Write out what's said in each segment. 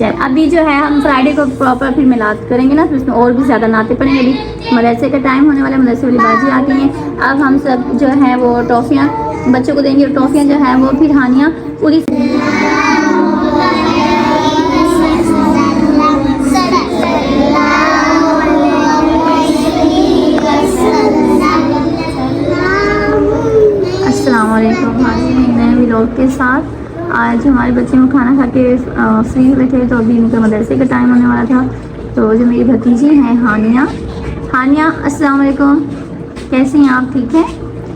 अभी जो है हम फ्राइडे को प्रॉपर फिर मिलाद करेंगे ना, तो उसमें और भी ज़्यादा नाते पड़ेंगे। अभी मदरसे का टाइम होने वाला है, मदरसे वाली बाजी आती हैं। अब हम सब जो है वो टॉफ़ियाँ बच्चों को देंगे, और टॉफ़ियाँ जो है वो फिर हानिया पूरी नए व्लॉग के साथ। आज हमारे बच्चे में खाना खा के फ्री हुए थे, तो अभी इनका मदरसे का टाइम होने वाला था। तो जो मेरी भतीजी हैं हानिया अस्सलाम वालेकुम, कैसी हैं आप? ठीक हैं?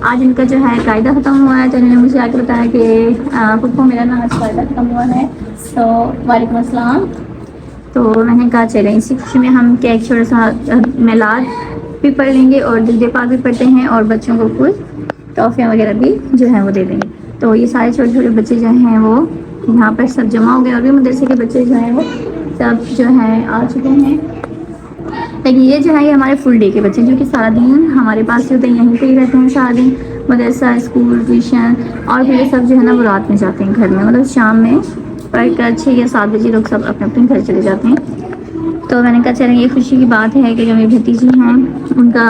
आज इनका जो है कायदा ख़त्म हुआ है, तो इन्होंने मुझे आके बताया कि पप्पू मेरा ना आज कायदा ख़त्म हुआ है। तो वालेकुम अस्सलाम। तो मैंने कहा चलें इसी खुशी में हम केक छोटा सा मिलाद भी पढ़ लेंगे और दुरूद पाक भी पढ़ते हैं, और बच्चों को कुछ टॉफ़ियाँ वगैरह भी जो है वो दे देंगे। तो ये सारे छोटे छोटे बच्चे जो हैं वो यहाँ पर सब जमा हो गए, और भी मदरसे के बच्चे जो हैं वो सब जो हैं आ चुके हैं। लेकिन ये जो है ये हमारे फुल डे के बच्चे हैं, जो कि सारा दिन हमारे पास होते हैं, यहीं पे ही रहते हैं सारा दिन। मदरसा, स्कूल, ट्यूशन, और फिर ये सब जो है ना वो रात में जाते हैं घर में, मतलब शाम में पढ़ कर 6 या 7 बजे लोग सब अपने अपने घर चले जाते हैं। तो मैंने कहा चलें ये खुशी की बात है कि जो मेरी भतीजी हैं उनका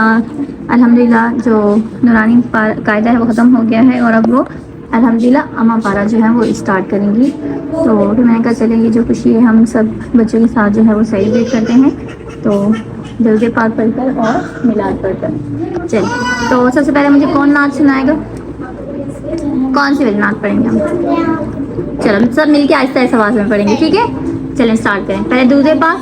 अल्हम्दुलिल्लाह जो नूरानी कायदा है वो ख़त्म हो गया है, और अब वो अल्हम्दुलिल्लाह अमा पारा जो है वो स्टार्ट करेंगी। तो फिर मैंने कहा चलें ये जो खुशी है हम सब बच्चों के साथ जो है वो सेलिब्रेट करते हैं। तो दुरूद पाक पढ़कर और मिलाद पढ़कर चलिए। तो सबसे पहले मुझे कौन नात सुनाएगा? कौन सी वाली नात पढ़ेंगे हम? चलो सब मिलके आहिस्ता आहिस्ता आवाज़ में पढ़ेंगे, ठीक है? चलें स्टार्ट करें। पहले दुरूद पाक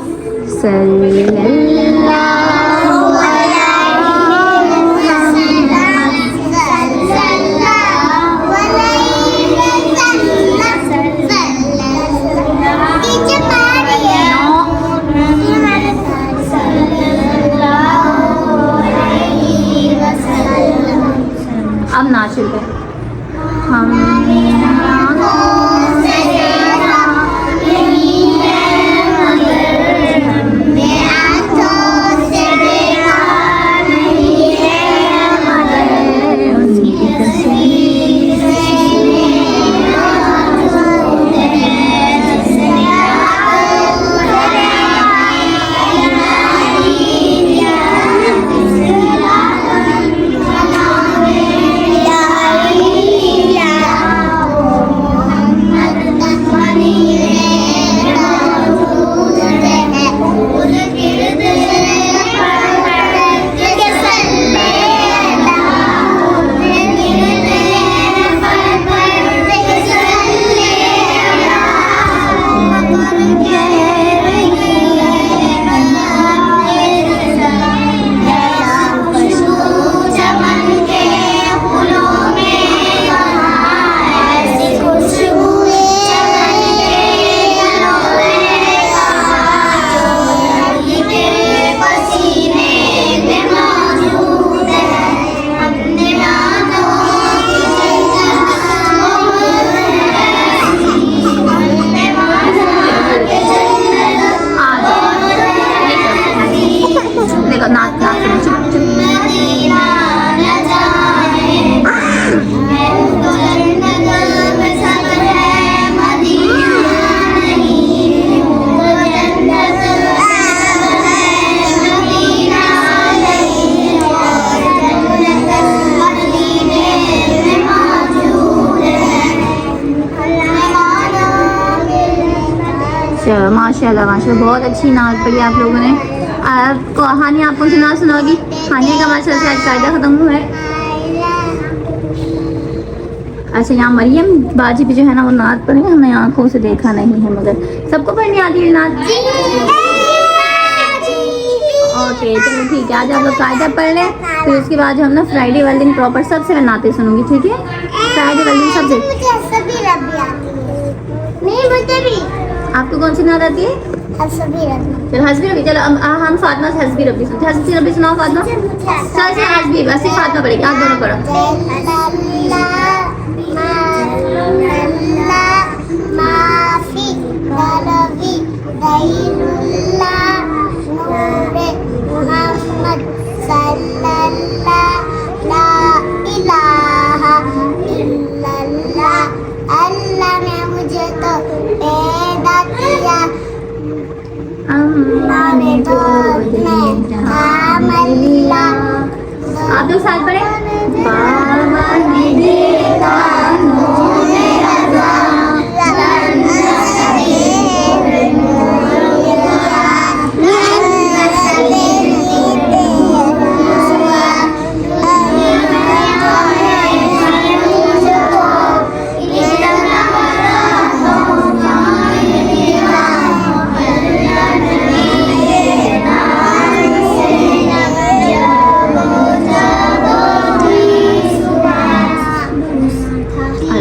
अब नाच शुरू करें। हम माशाल्लाह माशाल्लाह बहुत अच्छी नात पढ़ी आप लोगों ने। हानिया आपको सुना सुनाओगी? हानिया का माशाल्लाह से कायदा ख़त्म हुआ है। अच्छा यहाँ मरियम बाजी भी जो है ना वो नात पढ़ी, हमने आँखों से देखा नहीं है, मगर सबको पढ़नी आती है नात। ओके चलो ठीक है, आज आप लोग कायदा पढ़ लें, फिर उसके बाद हम ना फ्राइडे वाले दिन प्रॉपर सबसे मैं नाते सुनूंगी, ठीक है? फ्राइडे वाले दिन सबसे आपको कौन सी नात आती है? चलो हस्बी रबी, चलो हम फातिमा से हस्बी रबी सुनते। हस्बी रबी सुनाओ फातिमा। चल हस्बी बस फातिमा पढ़ेगी, आप दोनों पढ़ो। तो साथ पढ़े। बाबा ने देखा नूरे रज़ा,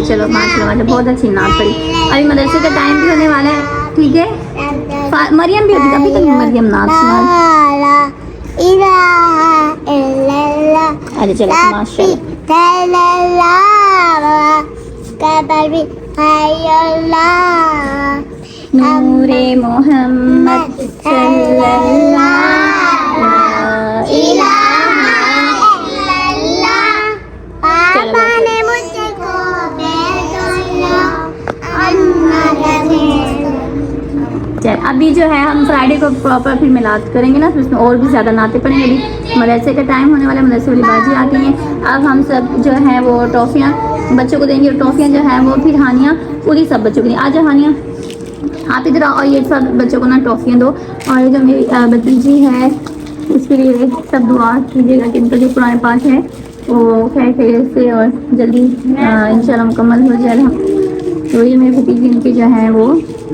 चलो माशाल्लाह बहुत अच्छी नात पढ़ी। अभी मदरसे का टाइम भी होने वाला है, ठीक है। मरियम भी होती, अभी तक मरियम नात सुना। अरे चलो माशाल्लाह। नूरे मोहम्मद सल्लल्लाहु अभी जो है हम फ्राइडे को प्रॉपर फिर मिलाद करेंगे ना, फिर उसमें और भी ज़्यादा नाते पड़ेंगे। अभी मदरसे का टाइम होने वाला है, मदरसे वाली बाजी आती हैं। अब हम सब जो है वो टॉफ़ियाँ बच्चों को देंगे, और टॉफ़ियाँ जो है वो फिर हानिया पूरी सब बच्चों को देंगे। आ जाओ हानिया, आप इधर आओ, और ये सब बच्चों को ना टॉफ़ियाँ दो। और ये जो मेरी भतीजी है उसके लिए सब दुआ कीजिएगा कि इनका जो पुराने पाठ है वो खैर खैर से और जल्दी इंशाल्लाह मुकम्मल हो जाए। तो ये मेरी भतीजी, इनकी जो है वो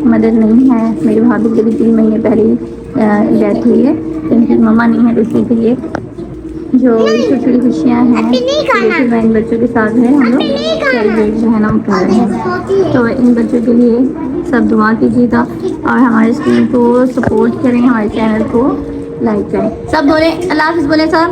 मदद नहीं है, मेरी भाभी के भी 3 महीने पहले डेथ हुई है, तो इनकी मम्मा नहीं है, तो इसी के लिए जो छोटी छोटी खुशियाँ हैं मैं इन बच्चों के साथ है हम लोग सेलिब्रेट जो है ना कर रहे हैं। तो इन बच्चों के लिए सब दुआ कीजिएगा और हमारे स्कूल को सपोर्ट करें, हमारे चैनल को लाइक करें। सब बोले अल्लाह हाफ़िज़, बोले सब।